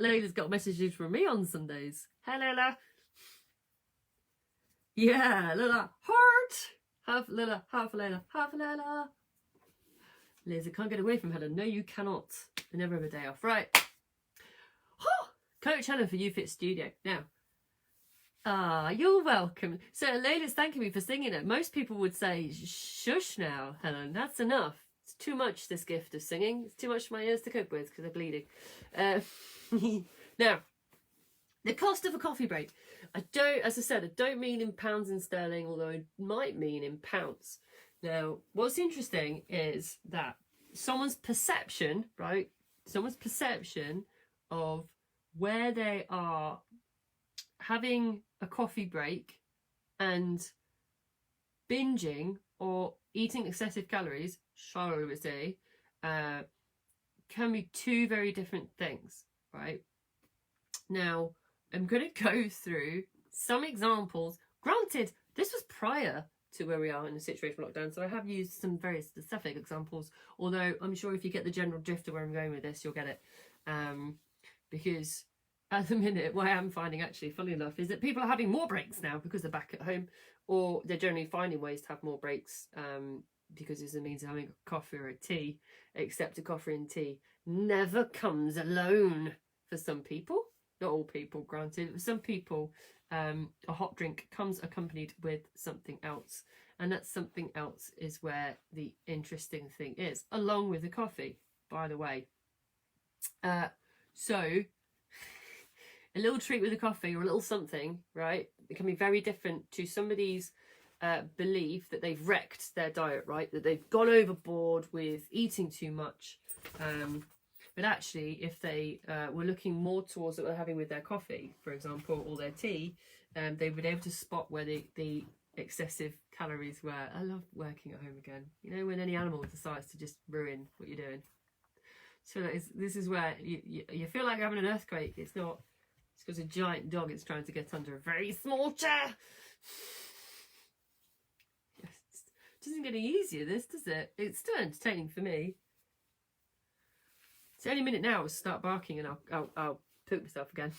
Layla's got messages from me on Sundays. Hey, Layla. Yeah, Layla. Heart. Half Layla, half Layla, half Layla. Liz, I can't get away from Helen. No, you cannot. I never have a day off. Right. Coach Helen for YouFit Studio. Now, you're welcome. So Layla's thanking me for singing it. Most people would say, shush now, Helen. That's enough. It's too much, this gift of singing. It's too much for my ears to cope with because they're bleeding. Now, the cost of a coffee break. As I said, I don't mean in pounds and sterling, although it might mean in pounds. Now, what's interesting is that someone's perception, right? Someone's perception of where they are having a coffee break and binging or eating excessive calories, shall we say, can be two very different things, right? Now, I'm going to go through some examples. Granted, this was prior to where we are in the situation of lockdown, so I have used some very specific examples, although I'm sure if you get the general drift of where I'm going with this, you'll get it. Because at the minute, what I am finding actually, funny enough, is that people are having more breaks now because they're back at home, or they're generally finding ways to have more breaks because it's a means of having a coffee or a tea, except a coffee and tea never comes alone for some people. Not all people, granted. For some people, a hot drink comes accompanied with something else. And that something else is where the interesting thing is, along with the coffee, by the way. So, a little treat with a coffee or a little something, right? It can be very different to somebody's belief that they've wrecked their diet, right? That they've gone overboard with eating too much. But actually, if they were looking more towards what they're having with their coffee, for example, or their tea, they would be able to spot where the excessive calories were. I love working at home again. You know, when any animal decides to just ruin what you're doing. So this is where you feel like having an earthquake. It's not. It's because a giant dog is trying to get under a very small chair. Yes, it doesn't get any easier, this, does it? It's still entertaining for me. So any minute now, I'll start barking and I'll poop myself again.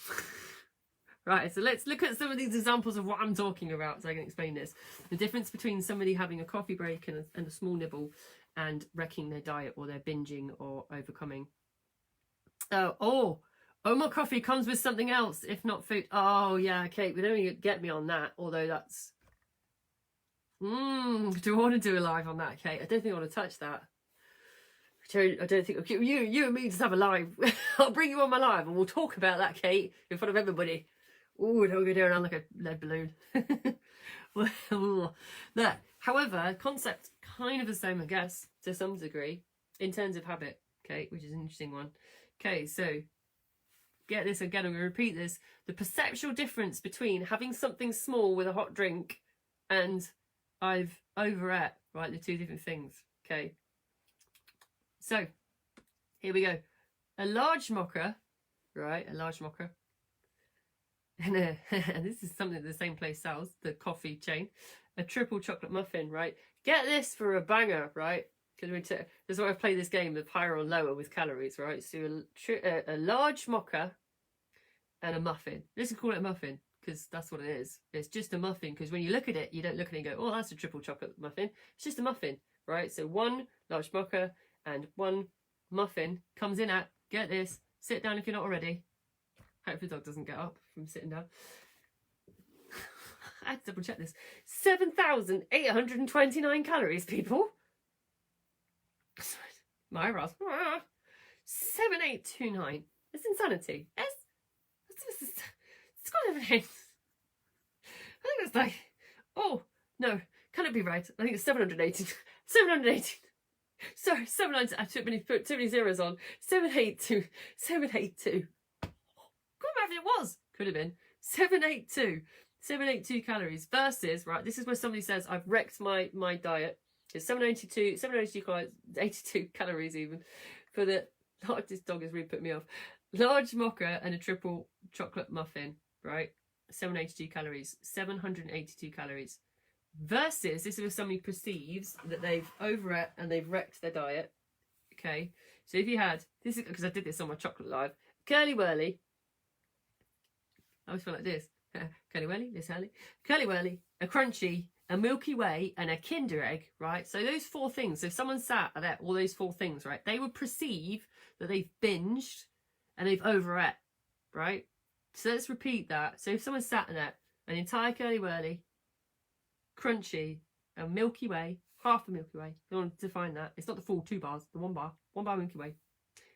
Right, so let's look at some of these examples of what I'm talking about so I can explain this. The difference between somebody having a coffee break and a small nibble and wrecking their diet or their binging or overcoming. Oh, my coffee comes with something else, if not food. Oh, yeah, Kate, we don't even get me on that, although that's... do I want to do a live on that, Kate? I don't think I want to touch that. I don't think... You and me just have a live. I'll bring you on my live and we'll talk about that, Kate, in front of everybody. Ooh, don't go down like a lead balloon. Well, there. However, concept kind of the same, I guess, to some degree, in terms of habit, Kate, which is an interesting one. Okay, so get this again, I'm going to repeat this. The perceptual difference between having something small with a hot drink and I've overate, right? The two different things, okay? So, here we go. A large mocha, right? A large mocha. And this is something that the same place sells, the coffee chain. A triple chocolate muffin, right? Get this for a banger, right? Because that's why I've played this game of higher or lower with calories, right? So a large mocha and a muffin. Let's call it a muffin because that's what it is. It's just a muffin because when you look at it, you don't look at it and go, oh, that's a triple chocolate muffin. It's just a muffin, right? So one large mocha and one muffin comes in at, get this, sit down if you're not already. Hopefully the dog doesn't get up from sitting down. I had to double check this. 7,829 calories, people. My Ross. 7,829. It's insanity. It's got everything. I think it's like, oh, no, can it be right? I think it's 780. 780. Sorry, 790. I put too many zeros on. 782. 782. Couldn't remember if it was. Could have been. 782. 782 calories versus, right, this is where somebody says, I've wrecked my diet. It's 782 calories even for the, this dog has really put me off. Large mocha and a triple chocolate muffin, right? 782 calories, 782 calories. Versus, this is where somebody perceives that they've overate and they've wrecked their diet. Okay, so if you had, this is because I did this on my chocolate live, curly whirly, always feel like this. Curly Welly, Liz Hurley. Curly Welly, a Crunchy, a Milky Way, and a Kinder Egg, right? So those 4 things, if someone sat at all those 4 things, right, they would perceive that they've binged and they've overate, right? So let's repeat that. So if someone sat in that, an entire Curly Whirly, Crunchy, a Milky Way, half a Milky Way, you want to define that. It's not the full 2 bars, the 1 bar Milky Way,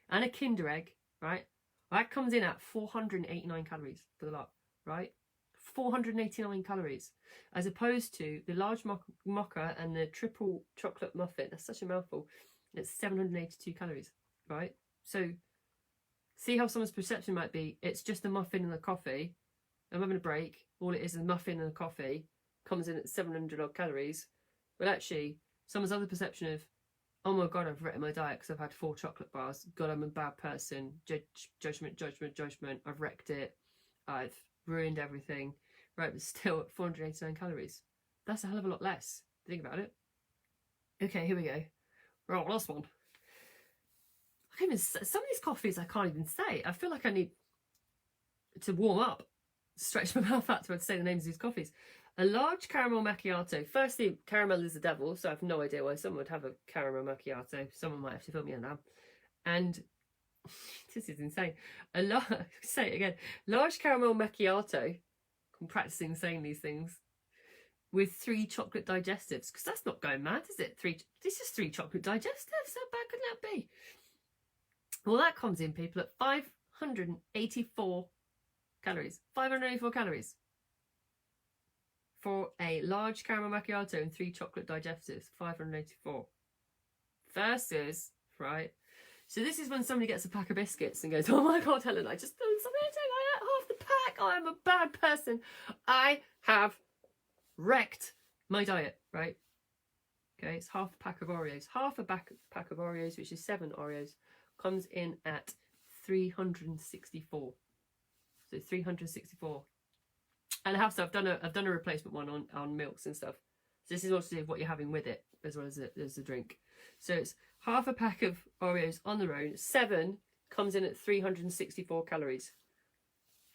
and a Kinder Egg, right? That comes in at 489 calories for the lot, right? 489 calories, as opposed to the large mocha and the triple chocolate muffin. That's such a mouthful. It's 782 calories, right? So see how someone's perception might be. It's just a muffin and a coffee. I'm having a break. All it is a muffin and a coffee. Comes in at 700 odd calories. But actually, someone's other perception of, oh my God, I've written my diet because I've had 4 chocolate bars. God, I'm a bad person. Judgment. I've wrecked it. I've ruined everything. Right, but still at 489 calories. That's a hell of a lot less. Think about it. Okay, here we go. Right, last one. I can't even say, some of these coffees I can't even say. I feel like I need to warm up, stretch my mouth out to say the names of these coffees. A large caramel macchiato. Firstly, caramel is the devil, so I have no idea why someone would have a caramel macchiato. Someone might have to fill me in now. And this is insane. Say it again. Large caramel macchiato. I'm practicing saying these things. With 3 chocolate digestives, because that's not going mad, is it? This is 3 chocolate digestives. How bad could that be? Well, that comes in, people, at 584 calories. 584 calories for a large caramel macchiato and 3 chocolate digestives. 584 versus, right? So this is when somebody gets a pack of biscuits and goes, oh my God, Helen, I just done something. I ate half the pack. I am a bad person. I have wrecked my diet, right? Okay, it's half a pack of Oreos. Half a pack of Oreos, which is 7 Oreos, comes in at 364. So 364. And I have, so I've done a replacement one on milks and stuff. So this is also what you're having with it, as well as the drink. So it's half a pack of Oreos on their own. 7 comes in at 364 calories.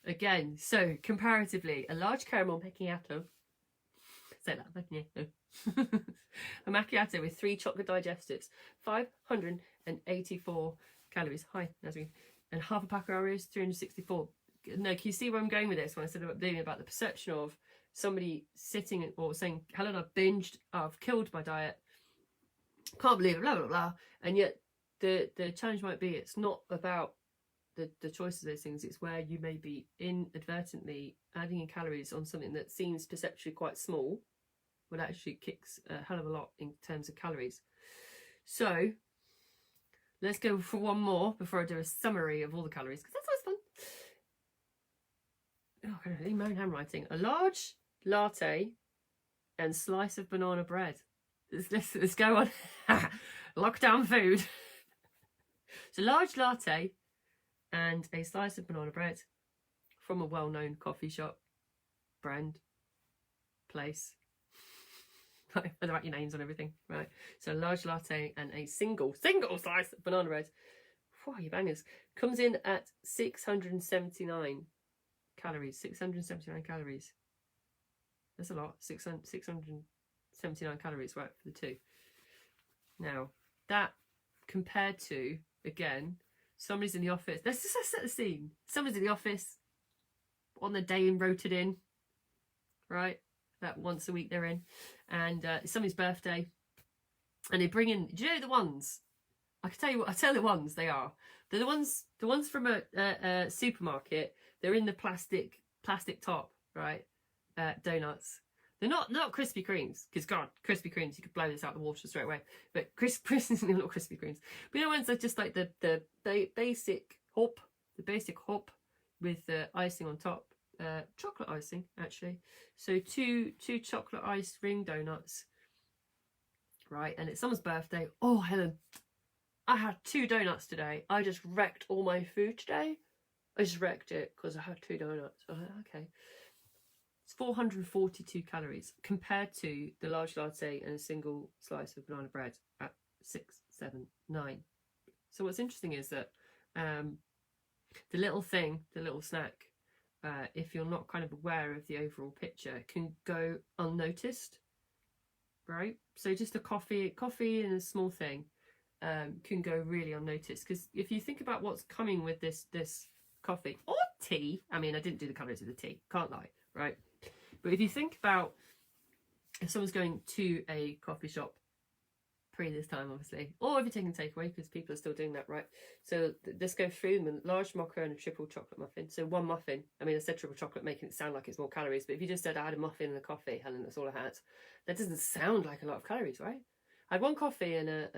Again, so comparatively, a large caramel macchiato. Say that, macchiato. A macchiato with 3 chocolate digestives, 584 calories. Hi, Nazreen. And half a pack of Oreos, 364. No, can you see where I'm going with this? When I said about the perception of somebody sitting or saying, Helen, I've binged, I've killed my diet, can't believe it, blah, blah, blah. And yet the challenge might be, it's not about the choice of those things, it's where you may be inadvertently adding in calories on something that seems perceptually quite small, but actually kicks a hell of a lot in terms of calories. So let's go for one more before I do a summary of all the calories, because that's always fun. Oh, I can read my own handwriting. A large latte and slice of banana bread. Let's go on. Lockdown food. So large latte and a slice of banana bread from a well-known coffee shop, brand, place. Right, they write your names on everything, right? So a large latte and a single slice of banana bread. Wow, you bangers. Comes in at 679 calories. 679 calories. That's a lot. 679 calories, right, for the 2. Now, that compared to, again, somebody's in the office. Let's just set the scene. Somebody's in the office on the day rotated in, right? That once a week they're in. And it's somebody's birthday. And they bring in, do you know the ones? I tell you the ones they are. They're the ones from a supermarket. They're in the plastic top, right? Donuts. They're not Krispy Kremes, because God, Krispy Kremes, you could blow this out of the water straight away. But Krispy not Krispy Kremes. But you know, ones are just like the basic hop, with the icing on top, chocolate icing actually. So two chocolate iced ring donuts, right? And it's someone's birthday. Oh, Helen, I had 2 donuts today. I just wrecked all my food today. I just wrecked it because I had 2 donuts. Okay. It's 442 calories compared to the large latte and a single slice of banana bread at 679. So what's interesting is that the little snack if you're not kind of aware of the overall picture, can go unnoticed, right? So just a coffee and a small thing can go really unnoticed, because if you think about what's coming with this coffee or tea, I mean, I didn't do the calories of the tea, can't lie, right? But if you think about if someone's going to a coffee shop pre this time, obviously, or if you're taking takeaway, because people are still doing that, right? So this goes through them: a large mocha and a triple chocolate muffin. So one muffin. I mean, I said triple chocolate, making it sound like it's more calories, but if you just said I had a muffin and a coffee, Helen, that's all I had, that doesn't sound like a lot of calories, right? I had one coffee and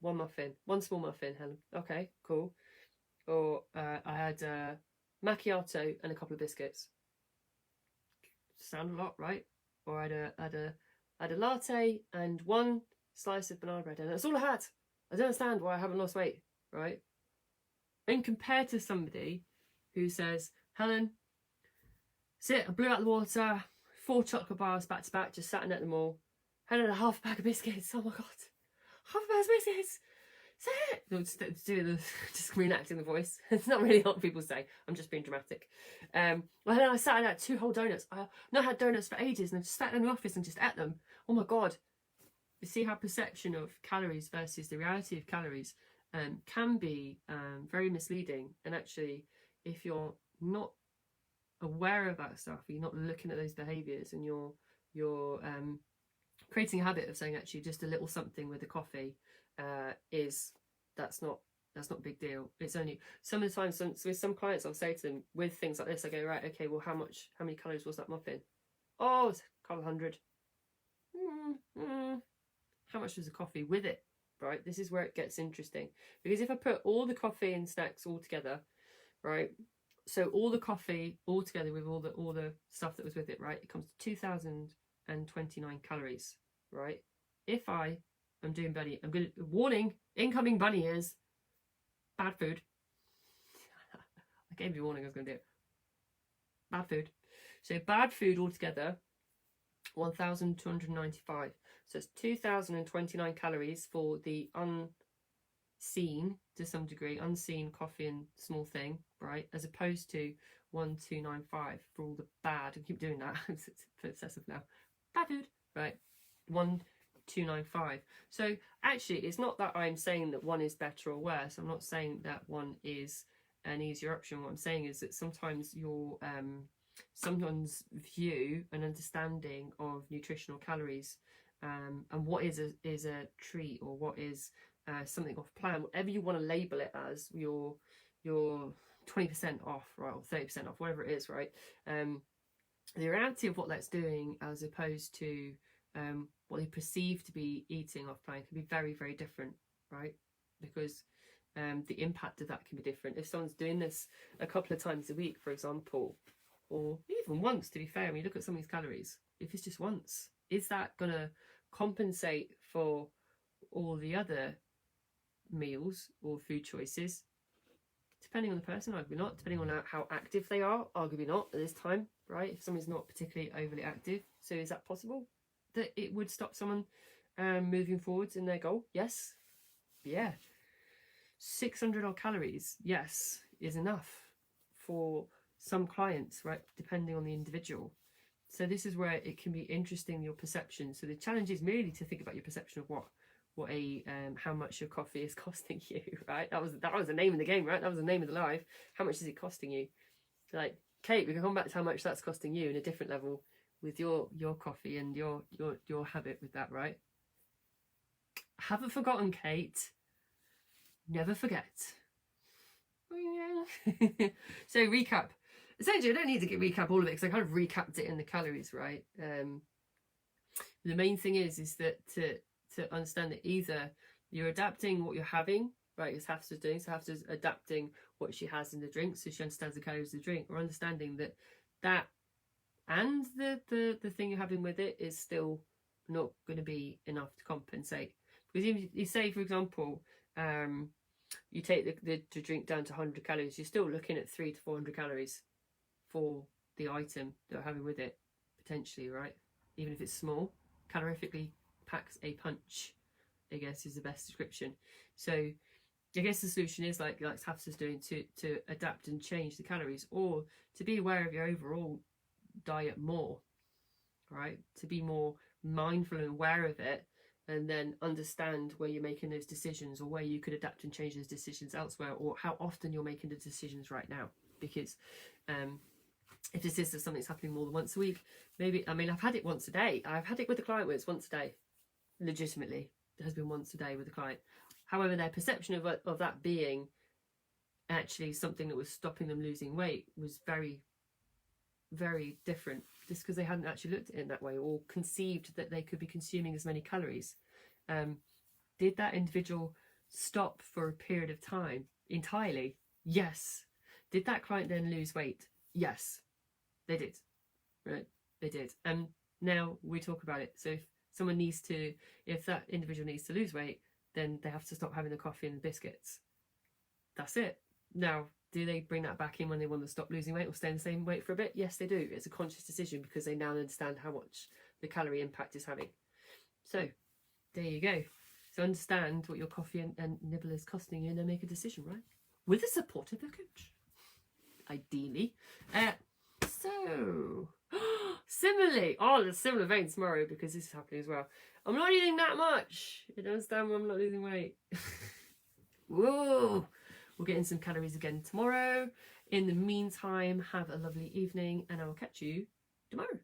one muffin, one small muffin, Helen. Okay, cool. Or I had a macchiato and a couple of biscuits. Sound a lot, right? Or I had a latte and one slice of banana bread, and that's all I had. I don't understand why I haven't lost weight, right? And compared to somebody who says, Helen, I blew out the water, 4 chocolate bars back to back, just sat in at the mall, had a half a pack of biscuits. Oh my god, half a pack of biscuits. Sit. No, just reenacting the voice. It's not really what people say. I'm just being dramatic. Well, then I sat and had 2 whole donuts. I had donuts for ages, and I just sat in the office and just ate them. Oh my god. You see how perception of calories versus the reality of calories can be very misleading. And actually, if you're not aware of that stuff, you're not looking at those behaviours, and you're creating a habit of saying actually just a little something with a coffee that's not a big deal. It's only some of the times with some clients I'll say to them with things like this, I go, right, okay, well how many calories was that muffin? Oh, it's a couple hundred. How much was the coffee with it, right? This is where it gets interesting, because if I put all the coffee and snacks all together, right, so all the coffee all together with all the stuff that was with it, right, it comes to 2029 calories, right? If I am doing bunny, I'm going to, warning, incoming bunny ears, bad food. I gave you a warning I was going to do it. Bad food. So bad food altogether, 1,295. So it's 2,029 calories for the unseen, to some degree, unseen coffee and small thing, right? As opposed to 1,295 for all the bad. I keep doing that. It's obsessive now. Bad food, right? 1,295. So actually, it's not that I'm saying that one is better or worse. I'm not saying that one is an easier option. What I'm saying is that sometimes your someone's view and understanding of nutritional calories and what is a treat, or what is something off plan, whatever you want to label it as, your 20% off, right, or 30% off, whatever it is, right? The reality of what that's doing as opposed to what they perceive to be eating off plan can be very, very different, right? Because the impact of that can be different. If someone's doing this a couple of times a week, for example, or even once, to be fair, when you look at some of these calories, if it's just once, is that going to compensate for all the other meals or food choices? Depending on the person, arguably not. Depending on how active they are, arguably not at this time, right? If someone's not particularly overly active. So is that possible that it would stop someone moving forwards in their goal? Yes. Yeah. 600 odd calories, yes, is enough for some clients, right? Depending on the individual. So this is where it can be interesting, your perception. So the challenge is merely to think about your perception of how much your coffee is costing you, right? That was the name of the game, right? That was the name of the live. How much is it costing you? Like, Kate, we can come back to how much that's costing you in a different level with your coffee and your habit with that, right? Haven't forgotten, Kate. Never forget. So recap. Essentially, I don't need to recap all of it because I kind of recapped it in the calories, right? The main thing is that to understand that either you're adapting what you're having, right, as Hafsa's doing, so Hafsa's adapting what she has in the drink, so she understands the calories of the drink, or understanding that and the thing you're having with it is still not going to be enough to compensate. Because if you say, for example, you take the drink down to 100 calories, you're still looking at 300 to 400 calories for the item that you're having with it, potentially, right? Even if it's small, calorifically packs a punch, I guess is the best description. So I guess the solution is like Hafsa's doing to adapt and change the calories, or to be aware of your overall diet more, right? To be more mindful and aware of it, and then understand where you're making those decisions, or where you could adapt and change those decisions elsewhere, or how often you're making the decisions right now. Because if this is something that's happening more than once a week, maybe, I mean, I've had it once a day. I've had it with the client where it's once a day. Legitimately, it has been once a day with the client. However, their perception of that being actually something that was stopping them losing weight was very, very different, just because they hadn't actually looked at it in that way, or conceived that they could be consuming as many calories. Did that individual stop for a period of time entirely? Yes. Did that client then lose weight? Yes, they did. Right, they did. And now we talk about it. So if that individual needs to lose weight, then they have to stop having the coffee and the biscuits. That's it. Now, do they bring that back in when they want to stop losing weight or stay in the same weight for a bit? Yes, they do. It's a conscious decision, because they now understand how much the calorie impact is having. So there you go. So understand what your coffee and nibble is costing you, and then make a decision, right? With the support of a coach, ideally. So similarly, there's similar vein tomorrow, because this is happening as well. I'm not eating that much. You don't understand why I'm not losing weight. Whoa. We'll get in some calories again tomorrow. In the meantime, have a lovely evening, and I will catch you tomorrow.